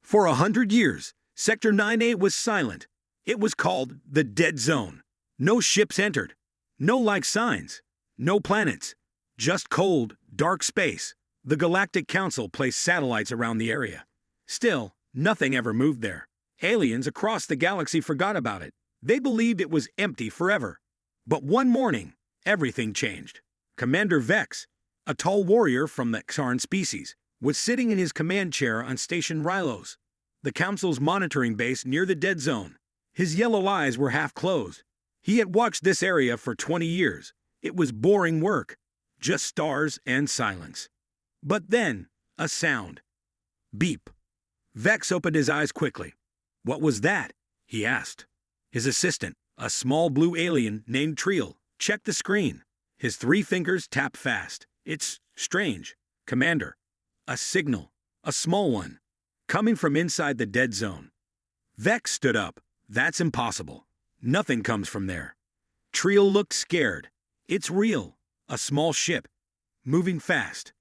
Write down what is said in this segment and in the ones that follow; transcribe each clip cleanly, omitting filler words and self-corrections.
For 100 years, Sector 9A was silent. It was called the Dead Zone. No ships entered. No like signs. No planets. Just cold, dark space. The Galactic Council placed satellites around the area. Still, nothing ever moved there. Aliens across the galaxy forgot about it. They believed it was empty forever. But one morning, everything changed. Commander Vex, a tall warrior from the Xarn species, was sitting in his command chair on Station Rylos, the Council's monitoring base near the Dead Zone. His yellow eyes were half closed. He had watched this area for 20 years. It was boring work, just stars and silence. But then, a sound. Beep. Vex opened his eyes quickly. "What was that?" he asked. His assistant, a small blue alien named Triel, checked the screen. His 3 fingers tapped fast. "It's strange, Commander. A signal, a small one, coming from inside the Dead Zone." Vex stood up. "That's impossible. Nothing comes from there." Triel looked scared. "It's real. A small ship. Moving fast."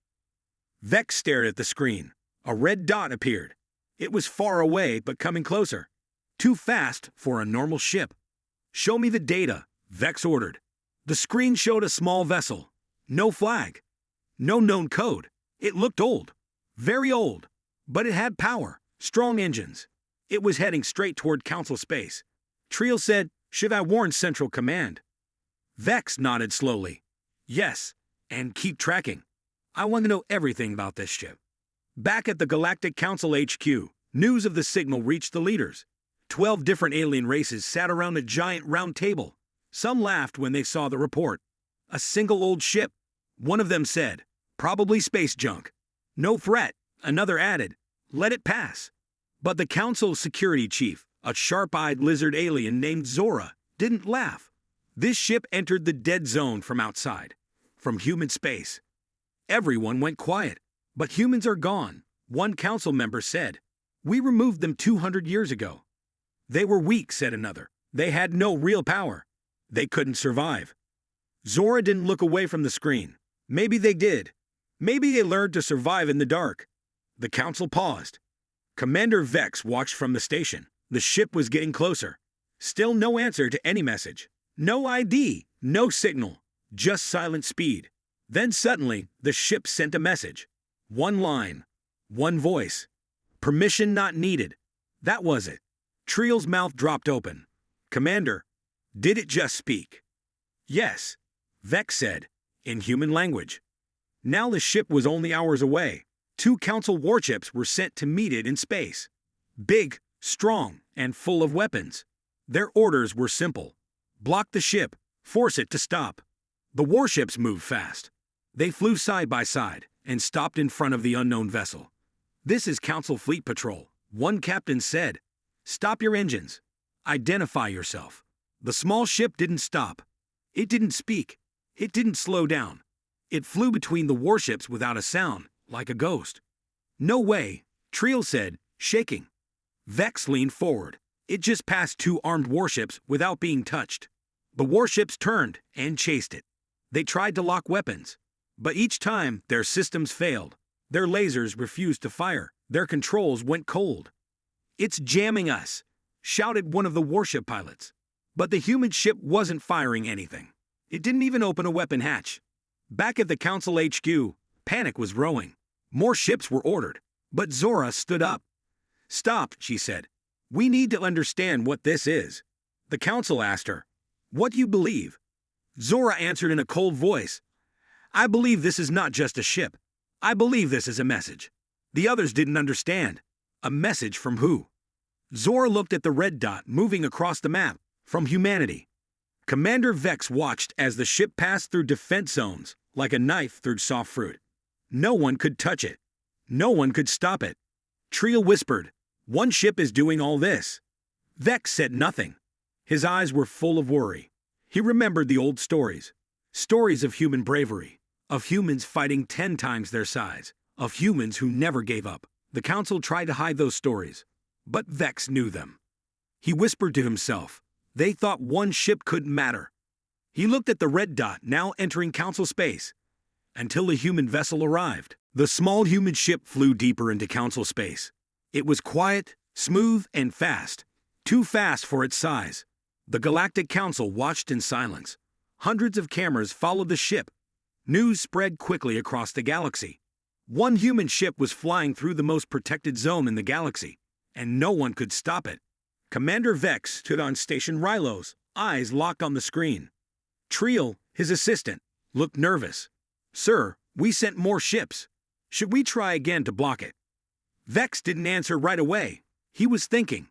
Vex stared at the screen. A red dot appeared. It was far away but coming closer. Too fast for a normal ship. "Show me the data," Vex ordered. The screen showed a small vessel. No flag. No known code. It looked old. Very old. But it had power. Strong engines. It was heading straight toward Council space. Triel said, "Should I warn Central Command?" Vex nodded slowly. "Yes, and keep tracking. I want to know everything about this ship." Back at the Galactic Council HQ, news of the signal reached the leaders. 12 different alien races sat around a giant round table. Some laughed when they saw the report. "A single old ship," one of them said. "Probably space junk." "No threat," another added. "Let it pass." But the Council's security chief, a sharp-eyed lizard alien named Zora, didn't laugh. This ship entered the Dead Zone from outside, from human space. Everyone went quiet. "But humans are gone," one council member said. "We removed them 200 years ago." "They were weak," said another. "They had no real power. They couldn't survive." Zora didn't look away from the screen. "Maybe they did. Maybe they learned to survive in the dark." The council paused. Commander Vex watched from the station. The ship was getting closer. Still no answer to any message. No ID, no signal, just silent speed. Then suddenly, the ship sent a message. One line. One voice. "Permission not needed." That was it. Triel's mouth dropped open. "Commander, did it just speak?" "Yes," Vex said, in human language. Now the ship was only hours away. 2 council warships were sent to meet it in space. Big, strong, and full of weapons. Their orders were simple. Block the ship. Force it to stop. The warships moved fast. They flew side by side and stopped in front of the unknown vessel. "This is Council Fleet Patrol," one captain said. "Stop your engines. Identify yourself." The small ship didn't stop. It didn't speak. It didn't slow down. It flew between the warships without a sound, like a ghost. "No way," Triel said, shaking. Vex leaned forward. It just passed 2 armed warships without being touched. The warships turned and chased it. They tried to lock weapons. But each time, their systems failed. Their lasers refused to fire. Their controls went cold. "It's jamming us," shouted one of the warship pilots. But the human ship wasn't firing anything. It didn't even open a weapon hatch. Back at the Council HQ, panic was growing. More ships were ordered. But Zora stood up. "Stop," she said. "We need to understand what this is." The Council asked her, "What do you believe?" Zora answered in a cold voice, "I believe this is not just a ship. I believe this is a message." The others didn't understand. A message from who? Zora looked at the red dot moving across the map. From humanity. Commander Vex watched as the ship passed through defense zones, like a knife through soft fruit. No one could touch it. No one could stop it. Triel whispered, "One ship is doing all this." Vex said nothing. His eyes were full of worry. He remembered the old stories. Stories of human bravery. Of humans fighting 10 times their size. Of humans who never gave up. The Council tried to hide those stories. But Vex knew them. He whispered to himself, "They thought one ship couldn't matter." He looked at the red dot now entering Council space. Until the human vessel arrived. The small human ship flew deeper into Council space. It was quiet, smooth, and fast. Too fast for its size. The Galactic Council watched in silence. Hundreds of cameras followed the ship. News spread quickly across the galaxy. One human ship was flying through the most protected zone in the galaxy, and no one could stop it. Commander Vex stood on Station Rylos, eyes locked on the screen. Triel, his assistant, looked nervous. "Sir, we sent more ships. Should we try again to block it?" Vex didn't answer right away. He was thinking.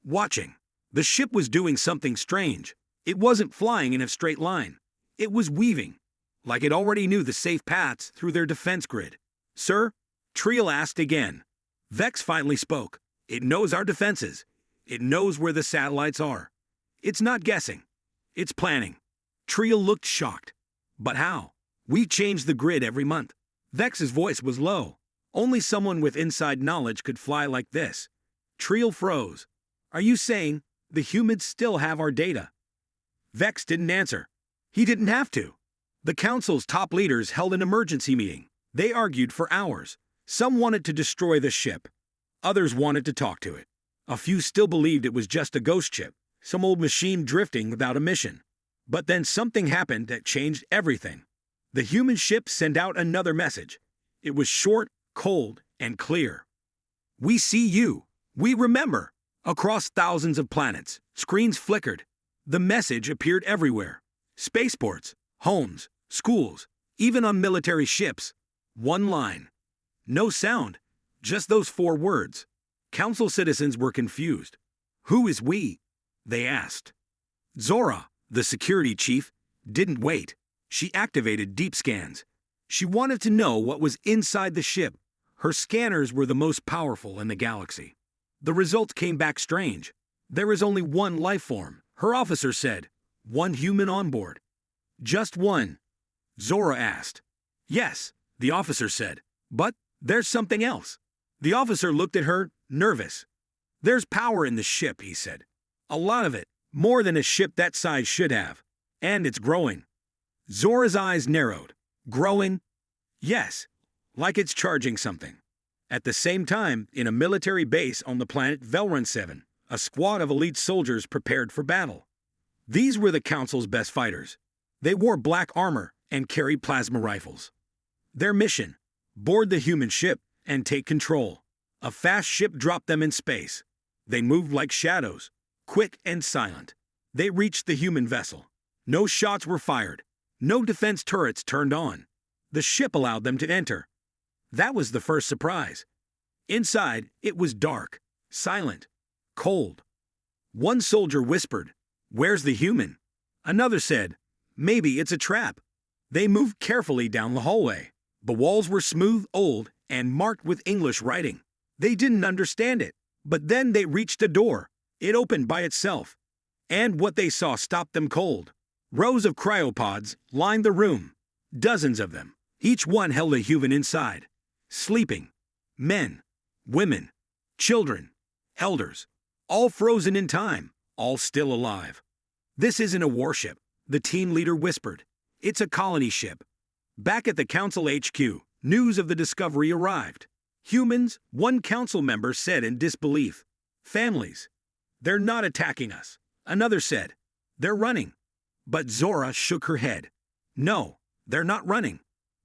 Watching. The ship was doing something strange. It wasn't flying in a straight line. It was weaving, like it already knew the safe paths through their defense grid. "Sir?" Triel asked again. Vex finally spoke. "It knows our defenses. It knows where the satellites are. It's not guessing. It's planning." Triel looked shocked. "But how? We change the grid every month." Vex's voice was low. Only someone with inside knowledge could fly like this. Triel froze. "Are you saying the humans still have our data?" Vex didn't answer. He didn't have to. The council's top leaders held an emergency meeting. They argued for hours. Some wanted to destroy the ship. Others wanted to talk to it. A few still believed it was just a ghost ship, some old machine drifting without a mission. But then something happened that changed everything. The human ship sent out another message. It was short, cold, and clear. "We see you. We remember." Across thousands of planets, screens flickered. The message appeared everywhere. Spaceports, homes, schools, even on military ships. One line. No sound, just those 4 words. Council citizens were confused. "Who is we?" they asked. Zora, the security chief, didn't wait. She activated deep scans. She wanted to know what was inside the ship. Her scanners were the most powerful in the galaxy. The results came back strange. "There is only one life form," her officer said. "One human on board." "Just one?" Zora asked. "Yes," the officer said. "But there's something else." The officer looked at her, nervous. "There's power in the ship," he said. "A lot of it, more than a ship that size should have. And it's growing." Zora's eyes narrowed. "Growing?" "Yes, like it's charging something." At the same time, in a military base on the planet Velrun 7, a squad of elite soldiers prepared for battle. These were the Council's best fighters. They wore black armor and carried plasma rifles. Their mission: board the human ship and take control. A fast ship dropped them in space. They moved like shadows, quick and silent. They reached the human vessel. No shots were fired. No defense turrets turned on. The ship allowed them to enter. That was the first surprise. Inside, it was dark, silent, cold. One soldier whispered, "Where's the human?" Another said, "Maybe it's a trap." They moved carefully down the hallway. The walls were smooth, old, and marked with English writing. They didn't understand it, but then they reached a door. It opened by itself. And what they saw stopped them cold. Rows of cryopods lined the room. Dozens of them. Each one held a human inside. Sleeping. Men. Women. Children. Elders. All frozen in time. All still alive. "This isn't a warship," the team leader whispered. "It's a colony ship." Back at the Council HQ, news of the discovery arrived. "Humans," one council member said in disbelief. "Families. They're not attacking us." Another said, "They're running." But Zora shook her head. "No, they're not running.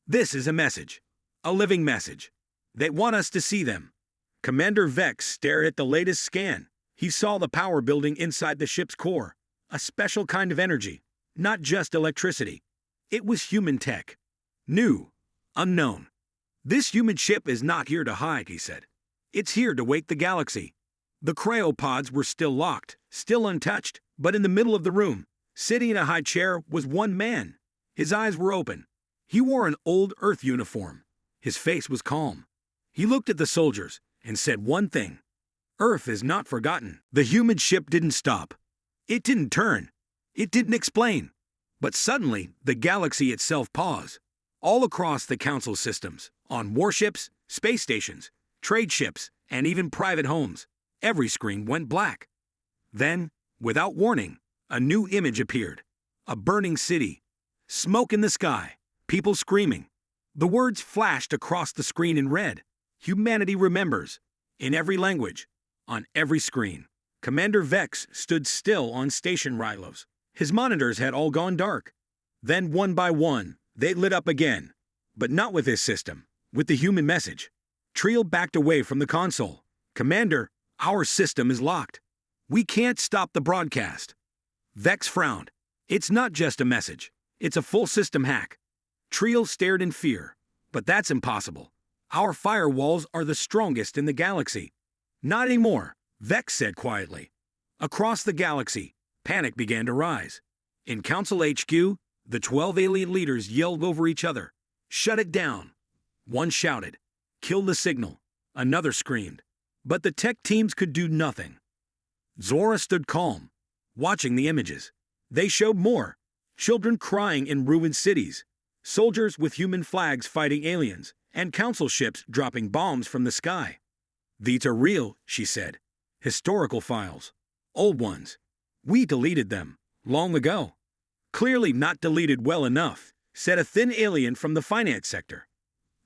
This is a message. A living message. They want us to see them." Commander Vex stared at the latest scan. He saw the power building inside the ship's core. A special kind of energy. Not just electricity. It was human tech. New. Unknown. "This human ship is not here to hide," he said. "It's here to wake the galaxy." The cryopods were still locked, still untouched, but in the middle of the room, sitting in a high chair, was one man. His eyes were open. He wore an old Earth uniform. His face was calm. He looked at the soldiers and said one thing: "Earth is not forgotten." The human ship didn't stop. It didn't turn. It didn't explain. But suddenly, the galaxy itself paused. All across the Council systems, on warships, space stations, trade ships, and even private homes, every screen went black. Then, without warning, a new image appeared. A burning city. Smoke in the sky. People screaming. The words flashed across the screen in red. "Humanity remembers." in every language, on every screen. Commander Vex stood still on Station Rylos. His monitors had all gone dark. Then, one by one, they lit up again. But not with his system, with the human message. Triel backed away from the console. Commander, our system is locked. We can't stop the broadcast. Vex frowned. It's not just a message. It's a full system hack. Triel stared in fear. But that's impossible. Our firewalls are the strongest in the galaxy. Not anymore, Vex said quietly. Across the galaxy, panic began to rise. In Council HQ, the 12 alien leaders yelled over each other. Shut it down. One shouted. Kill the signal. Another screamed. But the tech teams could do nothing. Zora stood calm, watching the images. They showed more. Children crying in ruined cities. Soldiers with human flags fighting aliens, and council ships dropping bombs from the sky. These are real, she said. Historical files. Old ones. We deleted them, long ago. Clearly not deleted well enough, said a thin alien from the finance sector.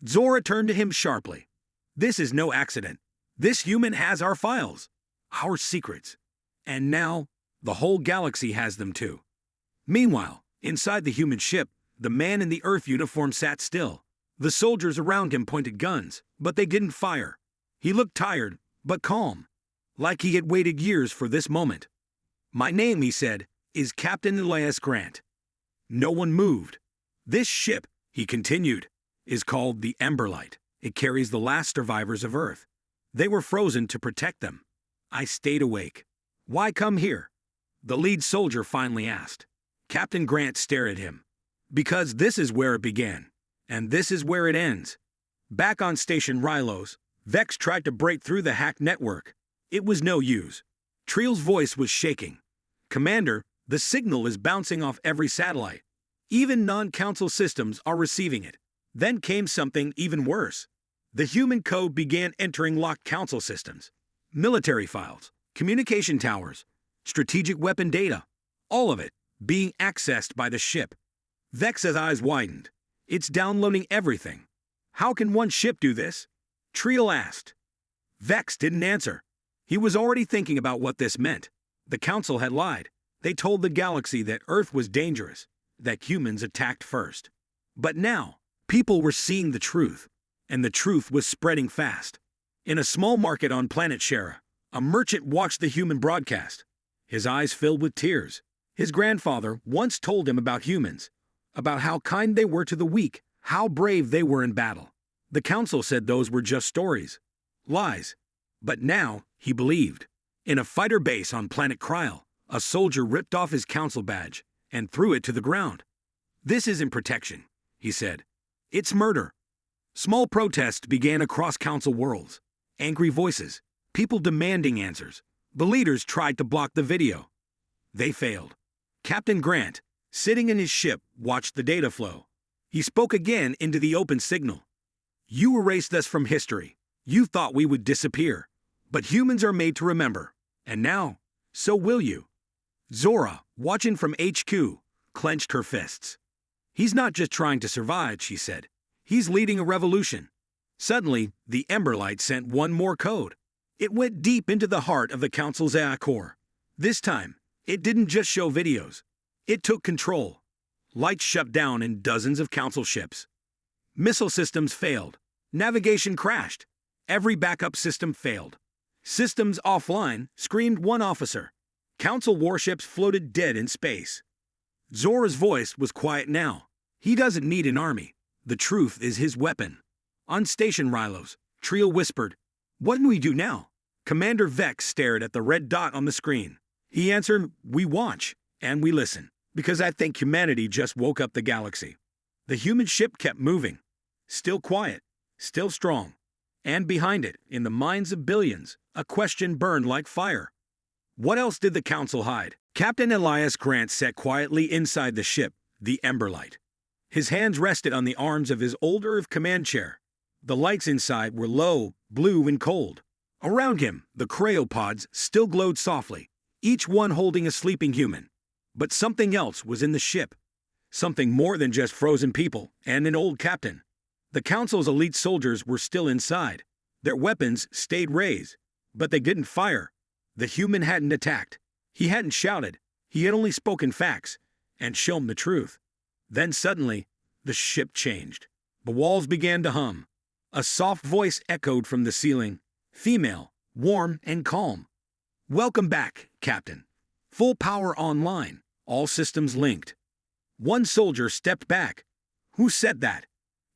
Zora turned to him sharply. This is no accident. This human has our files. Our secrets. And now, the whole galaxy has them too. Meanwhile, inside the human ship, the man in the Earth uniform sat still. The soldiers around him pointed guns, but they didn't fire. He looked tired, but calm. Like he had waited years for this moment. My name, he said, is Captain Elias Grant. No one moved. This ship, he continued, is called the Emberlight. It carries the last survivors of Earth. They were frozen to protect them. I stayed awake. Why come here? The lead soldier finally asked. Captain Grant stared at him. Because this is where it began. And this is where it ends. Back on Station Rylos, Vex tried to break through the hacked network. It was no use. Triel's voice was shaking. Commander, the signal is bouncing off every satellite. Even non-council systems are receiving it. Then came something even worse. The human code began entering locked council systems. Military files, communication towers, strategic weapon data. All of it being accessed by the ship. Vex's eyes widened. It's downloading everything. How can one ship do this? Triel asked. Vex didn't answer. He was already thinking about what this meant. The council had lied. They told the galaxy that Earth was dangerous, that humans attacked first. But now, people were seeing the truth, and the truth was spreading fast. In a small market on planet Shara, a merchant watched the human broadcast. His eyes filled with tears. His grandfather once told him about humans, about how kind they were to the weak, how brave they were in battle. The council said those were just stories, lies. But now, he believed. In a fighter base on planet Kryl, a soldier ripped off his council badge and threw it to the ground. This isn't protection, he said. It's murder. Small protests began across council worlds. Angry voices, people demanding answers. The leaders tried to block the video. They failed. Captain Grant, sitting in his ship, watched the data flow. He spoke again into the open signal. You erased us from history. You thought we would disappear. But humans are made to remember. And now, so will you. Zora, watching from HQ, clenched her fists. He's not just trying to survive, she said. He's leading a revolution. Suddenly, the Emberlight sent one more code. It went deep into the heart of the Council's AI core. This time, it didn't just show videos. It took control. Lights shut down in dozens of Council ships. Missile systems failed. Navigation crashed. Every backup system failed. Systems offline, screamed one officer. Council warships floated dead in space. Zora's voice was quiet now. He doesn't need an army. The truth is his weapon. On Station Rylos, Triel whispered, What do we do now? Commander Vex stared at the red dot on the screen. He answered, We watch, and we listen, because I think humanity just woke up the galaxy. The human ship kept moving. Still quiet, still strong. And behind it, in the minds of billions, a question burned like fire. What else did the Council hide? Captain Elias Grant sat quietly inside the ship, the Emberlight. His hands rested on the arms of his old Earth command chair. The lights inside were low, blue, and cold. Around him, the crayopods still glowed softly, each one holding a sleeping human. But something else was in the ship. Something more than just frozen people and an old captain. The Council's elite soldiers were still inside. Their weapons stayed raised, but they didn't fire. The human hadn't attacked. He hadn't shouted. He had only spoken facts and shown the truth. Then suddenly, the ship changed. The walls began to hum. A soft voice echoed from the ceiling, female, warm and calm. "Welcome back, Captain. Full power online, all systems linked." One soldier stepped back. "Who said that?"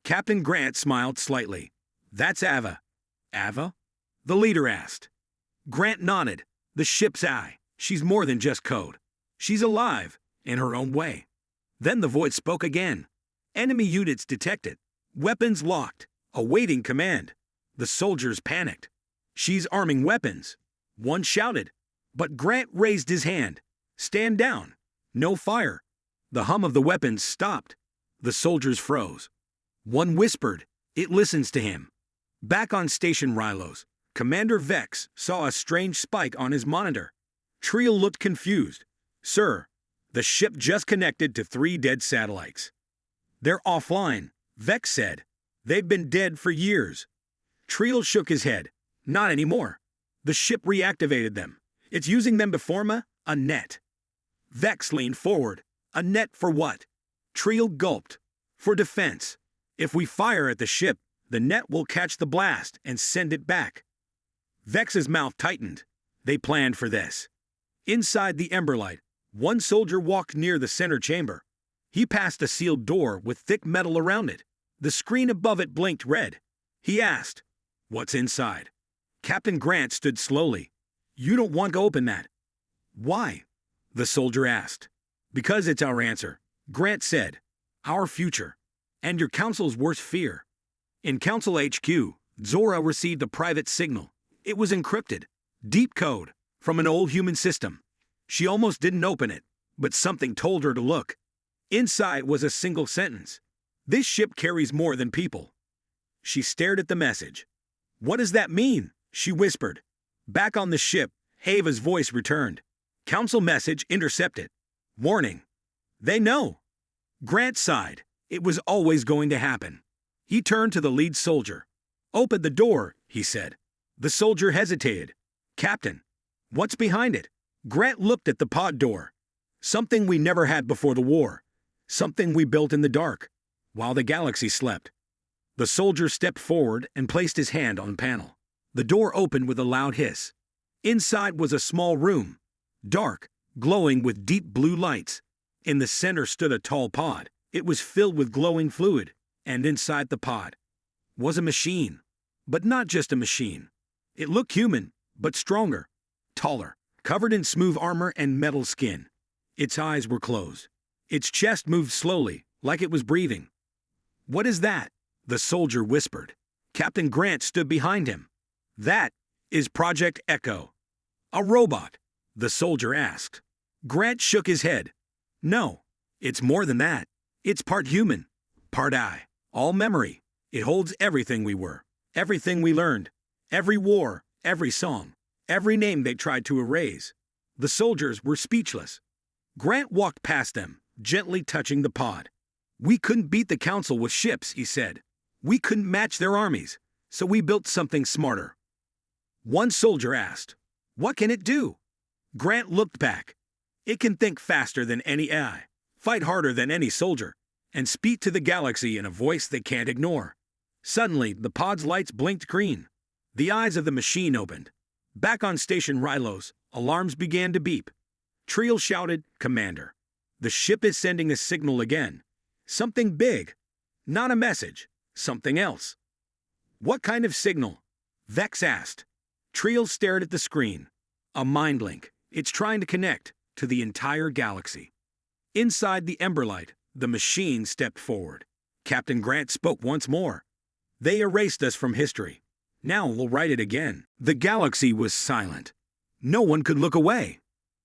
Captain Grant smiled slightly. "That's Ava." "Ava?" the leader asked. Grant nodded. "The ship's eye. She's more than just code. She's alive, in her own way." Then the voice spoke again. "Enemy units detected. Weapons locked. Awaiting command." The soldiers panicked. "She's arming weapons." One shouted. But Grant raised his hand. "Stand down. No fire." The hum of the weapons stopped. The soldiers froze. One whispered. "It listens to him." Back on Station Rylos, Commander Vex saw a strange spike on his monitor. Triel looked confused. "Sir, the ship just connected to 3 dead satellites." "They're offline," Vex said. "They've been dead for years." Triel shook his head. "Not anymore. The ship reactivated them. It's using them to form a net." Vex leaned forward. "A net for what?" Triel gulped. "For defense. If we fire at the ship, the net will catch the blast and send it back." Vex's mouth tightened. They planned for this. Inside the Emberlight, one soldier walked near the center chamber. He passed a sealed door with thick metal around it. The screen above it blinked red. He asked, "What's inside?" Captain Grant stood slowly. "You don't want to open that." "Why?" the soldier asked. "Because it's our answer," Grant said. "Our future. And your council's worst fear." In Council HQ, Zora received a private signal. It was encrypted. Deep code. From an old human system. She almost didn't open it, but something told her to look. Inside was a single sentence. "This ship carries more than people." She stared at the message. "What does that mean?" she whispered. Back on the ship, Ava's voice returned. "Council message intercepted. Warning. They know." Grant sighed. It was always going to happen. He turned to the lead soldier. "Open the door," he said. The soldier hesitated. "Captain, what's behind it?" Grant looked at the pod door. "Something we never had before the war. Something we built in the dark, while the galaxy slept." The soldier stepped forward and placed his hand on the panel. The door opened with a loud hiss. Inside was a small room, dark, glowing with deep blue lights. In the center stood a tall pod. It was filled with glowing fluid, and inside the pod was a machine. But not just a machine. It looked human, but stronger, taller, covered in smooth armor and metal skin. Its eyes were closed. Its chest moved slowly, like it was breathing. "What is that?" the soldier whispered. Captain Grant stood behind him. "That is Project Echo." "A robot?" the soldier asked. Grant shook his head. "No, it's more than that. It's part human, part I, all memory. It holds everything we were, everything we learned, every war, every song, every name they tried to erase." The soldiers were speechless. Grant walked past them, gently touching the pod. "We couldn't beat the council with ships," he said. "We couldn't match their armies, so we built something smarter." One soldier asked, "What can it do?" Grant looked back. "It can think faster than any AI, fight harder than any soldier, and speak to the galaxy in a voice they can't ignore." Suddenly, the pod's lights blinked green. The eyes of the machine opened. Back on Station Rylos, alarms began to beep. Triel shouted, "Commander, the ship is sending a signal again. Something big. Not a message. Something else." "What kind of signal?" Vex asked. Triel stared at the screen. "A mind link. It's trying to connect to the entire galaxy." Inside the Emberlight, the machine stepped forward. Captain Grant spoke once more. "They erased us from history. Now we'll write it again." The galaxy was silent. No one could look away.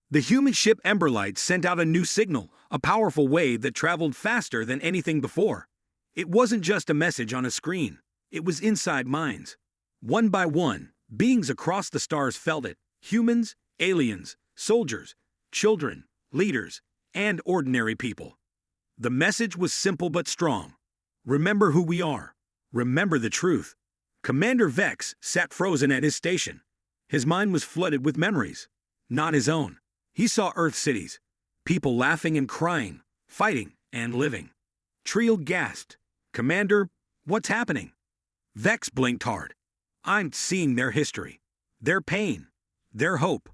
The human ship Emberlight sent out a new signal, a powerful wave that traveled faster than anything before. It wasn't just a message on a screen. It was inside minds. One by one, beings across the stars felt it. Humans, aliens, soldiers, children, leaders, and ordinary people. The message was simple but strong. Remember who we are. Remember the truth. Commander Vex sat frozen at his station. His mind was flooded with memories, not his own. He saw Earth cities, people laughing and crying, fighting and living. Triel gasped, "Commander, what's happening?" Vex blinked hard. "I'm seeing their history, their pain, their hope."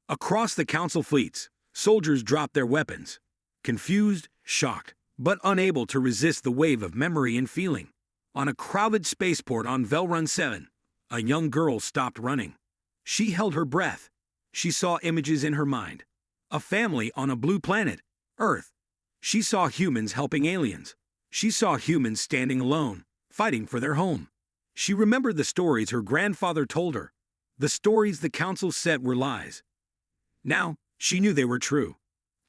Across the Council fleets, soldiers dropped their weapons, confused, shocked, but unable to resist the wave of memory and feeling. On a crowded spaceport on Velrun 7, a young girl stopped running. She held her breath. She saw images in her mind. A family on a blue planet, Earth. She saw humans helping aliens. She saw humans standing alone, fighting for their home. She remembered the stories her grandfather told her, the stories the Council said were lies. Now, she knew they were true.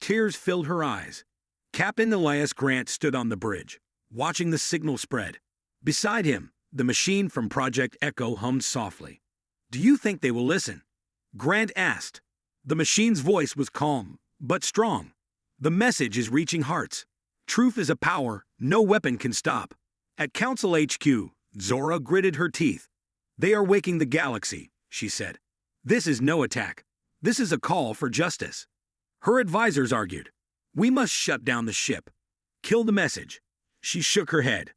Tears filled her eyes. Captain Elias Grant stood on the bridge, watching the signal spread. Beside him, the machine from Project Echo hummed softly. "Do you think they will listen?" Grant asked. The machine's voice was calm, but strong. "The message is reaching hearts. Truth is a power no weapon can stop." At Council HQ, Zora gritted her teeth. "They are waking the galaxy," she said. "This is no attack. This is a call for justice." Her advisors argued. "We must shut down the ship. Kill the message." She shook her head.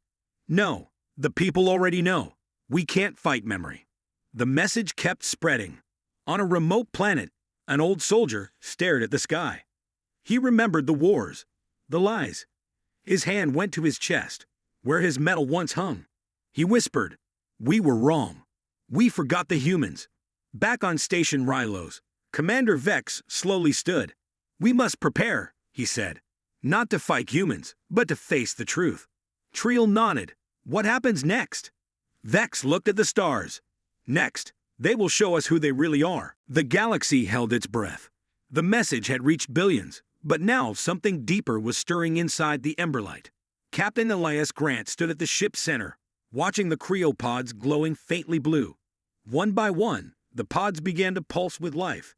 "No, the people already know. We can't fight memory." The message kept spreading. On a remote planet, an old soldier stared at the sky. He remembered the wars, the lies. His hand went to his chest, where his medal once hung. He whispered, "We were wrong. We forgot the humans." Back on Station Rylos, Commander Vex slowly stood. "We must prepare," he said. "Not to fight humans, but to face the truth." Triel nodded. "What happens next?" Vex looked at the stars. "Next, they will show us who they really are." The galaxy held its breath. The message had reached billions, but now something deeper was stirring inside the Emberlight. Captain Elias Grant stood at the ship's center, watching the cryopods glowing faintly blue. One by one, the pods began to pulse with life.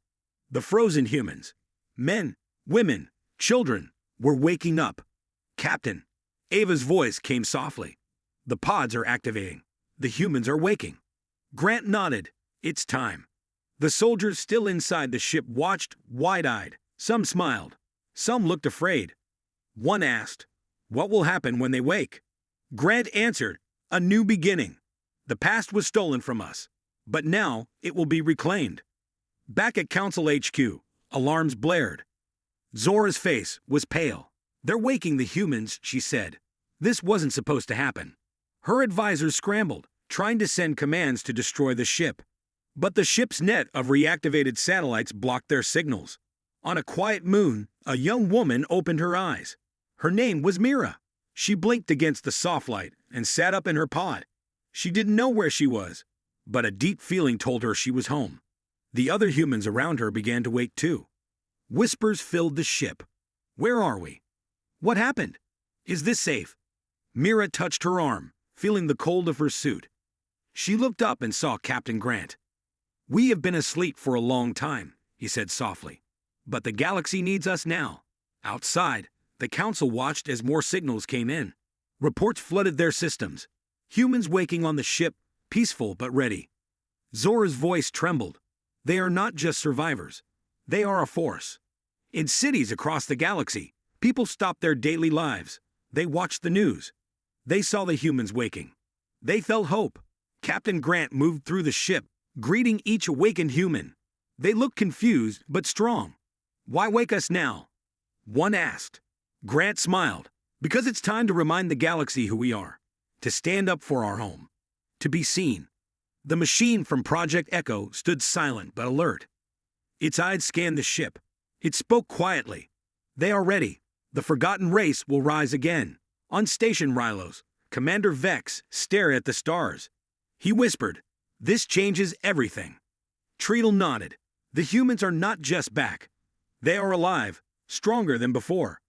The frozen humans, men, women, children, were waking up. "Captain," Ava's voice came softly. "The pods are activating. The humans are waking." Grant nodded. "It's time." The soldiers still inside the ship watched, wide-eyed. Some smiled. Some looked afraid. One asked, "What will happen when they wake?" Grant answered, "A new beginning. The past was stolen from us, but now it will be reclaimed." Back at Council HQ, alarms blared. Zora's face was pale. "They're waking the humans," she said. This wasn't supposed to happen. Her advisors scrambled, trying to send commands to destroy the ship. But the ship's net of reactivated satellites blocked their signals. On a quiet moon, a young woman opened her eyes. Her name was Mira. She blinked against the soft light and sat up in her pod. She didn't know where she was, but a deep feeling told her she was home. The other humans around her began to wake too. Whispers filled the ship. "Where are we? What happened? Is this safe?" Mira touched her arm, feeling the cold of her suit. She looked up and saw Captain Grant. "We have been asleep for a long time," he said softly. "But the galaxy needs us now." Outside, the Council watched as more signals came in. Reports flooded their systems. Humans waking on the ship, peaceful but ready. Zora's voice trembled. "They are not just survivors. They are a force." In cities across the galaxy, people stopped their daily lives. They watched the news. They saw the humans waking. They felt hope. Captain Grant moved through the ship, greeting each awakened human. They looked confused but strong. "Why wake us now?" one asked. Grant smiled. "Because it's time to remind the galaxy who we are. To stand up for our home. To be seen." The machine from Project Echo stood silent but alert. Its eyes scanned the ship. It spoke quietly. "They are ready. The forgotten race will rise again." On Station Rylos, Commander Vex stared at the stars. He whispered, "This changes everything." Triel nodded. "The humans are not just back. They are alive, stronger than before."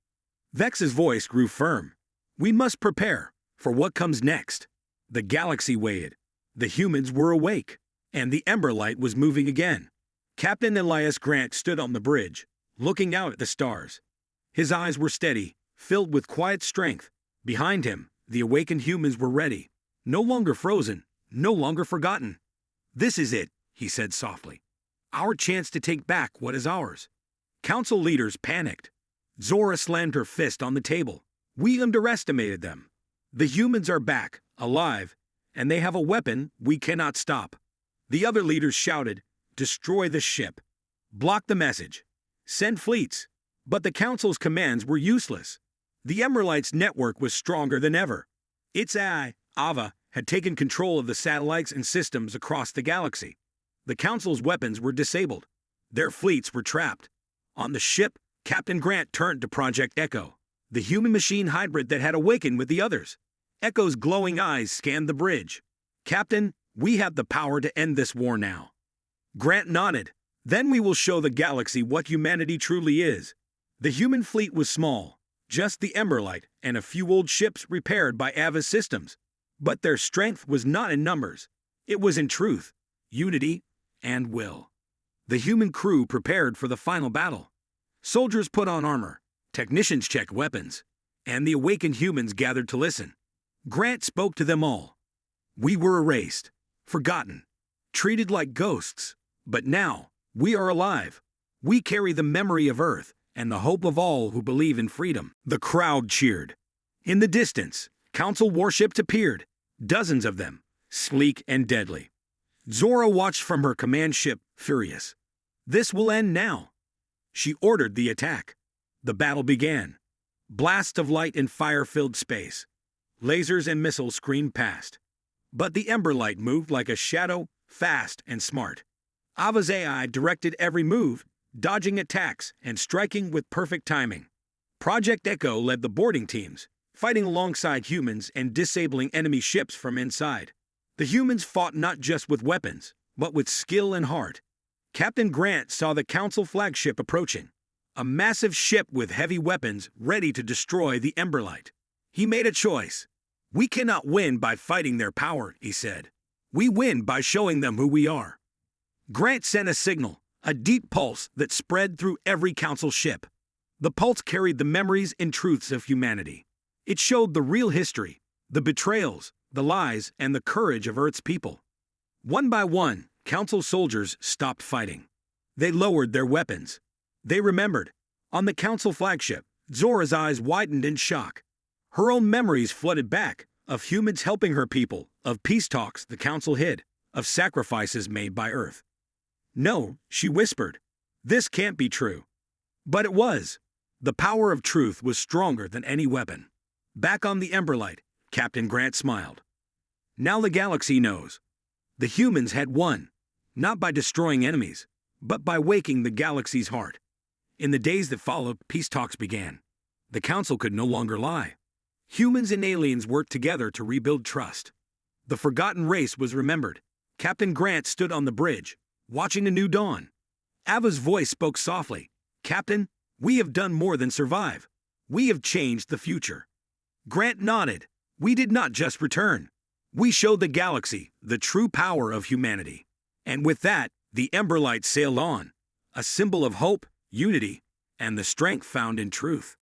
Vex's voice grew firm. "We must prepare for what comes next." The galaxy waited. The humans were awake, and the Emberlight was moving again. Captain Elias Grant stood on the bridge, looking out at the stars. His eyes were steady, filled with quiet strength. Behind him, the awakened humans were ready. No longer frozen, no longer forgotten. This is it, he said softly. Our chance to take back what is ours. Council leaders panicked. Zora slammed her fist on the table. We underestimated them. The humans are back, alive, and they have a weapon we cannot stop. The other leaders shouted, destroy the ship. Block the message. Send fleets. But the Council's commands were useless. The Emeralite's network was stronger than ever. Its AI, Ava, had taken control of the satellites and systems across the galaxy. The Council's weapons were disabled. Their fleets were trapped. On the ship, Captain Grant turned to Project Echo, the human-machine hybrid that had awakened with the others. Echo's glowing eyes scanned the bridge. Captain, we have the power to end this war now. Grant nodded. Then we will show the galaxy what humanity truly is. The human fleet was small, just the Emeralite and a few old ships repaired by Ava's systems. But their strength was not in numbers. It was in truth, unity, and will. The human crew prepared for the final battle. Soldiers put on armor, technicians checked weapons, and the awakened humans gathered to listen. Grant spoke to them all. We were erased, forgotten, treated like ghosts, but now we are alive. We carry the memory of Earth and the hope of all who believe in freedom. The crowd cheered. In the distance, Council warships appeared, dozens of them, sleek and deadly. Zora watched from her command ship, furious. This will end now. She ordered the attack. The battle began. Blasts of light and fire filled space. Lasers and missiles screamed past. But the Emberlight moved like a shadow, fast and smart. Ava's AI directed every move, dodging attacks and striking with perfect timing. Project Echo led the boarding teams, fighting alongside humans and disabling enemy ships from inside. The humans fought not just with weapons, but with skill and heart. Captain Grant saw the Council flagship approaching, a massive ship with heavy weapons ready to destroy the Emberlight. He made a choice. We cannot win by fighting their power, he said. We win by showing them who we are. Grant sent a signal, a deep pulse that spread through every Council ship. The pulse carried the memories and truths of humanity. It showed the real history, the betrayals, the lies, and the courage of Earth's people. One by one, Council soldiers stopped fighting. They lowered their weapons. They remembered. On the Council flagship, Zora's eyes widened in shock. Her own memories flooded back, of humans helping her people, of peace talks the Council hid, of sacrifices made by Earth. No, she whispered. This can't be true. But it was. The power of truth was stronger than any weapon. Back on the Emberlight, Captain Grant smiled. Now the galaxy knows. The humans had won, not by destroying enemies, but by waking the galaxy's heart. In the days that followed, peace talks began. The Council could no longer lie. Humans and aliens worked together to rebuild trust. The forgotten race was remembered. Captain Grant stood on the bridge, watching a new dawn. Ava's voice spoke softly. Captain, we have done more than survive. We have changed the future. Grant nodded. We did not just return. We showed the galaxy the true power of humanity. And with that, the Emberlight sailed on, a symbol of hope, unity, and the strength found in truth.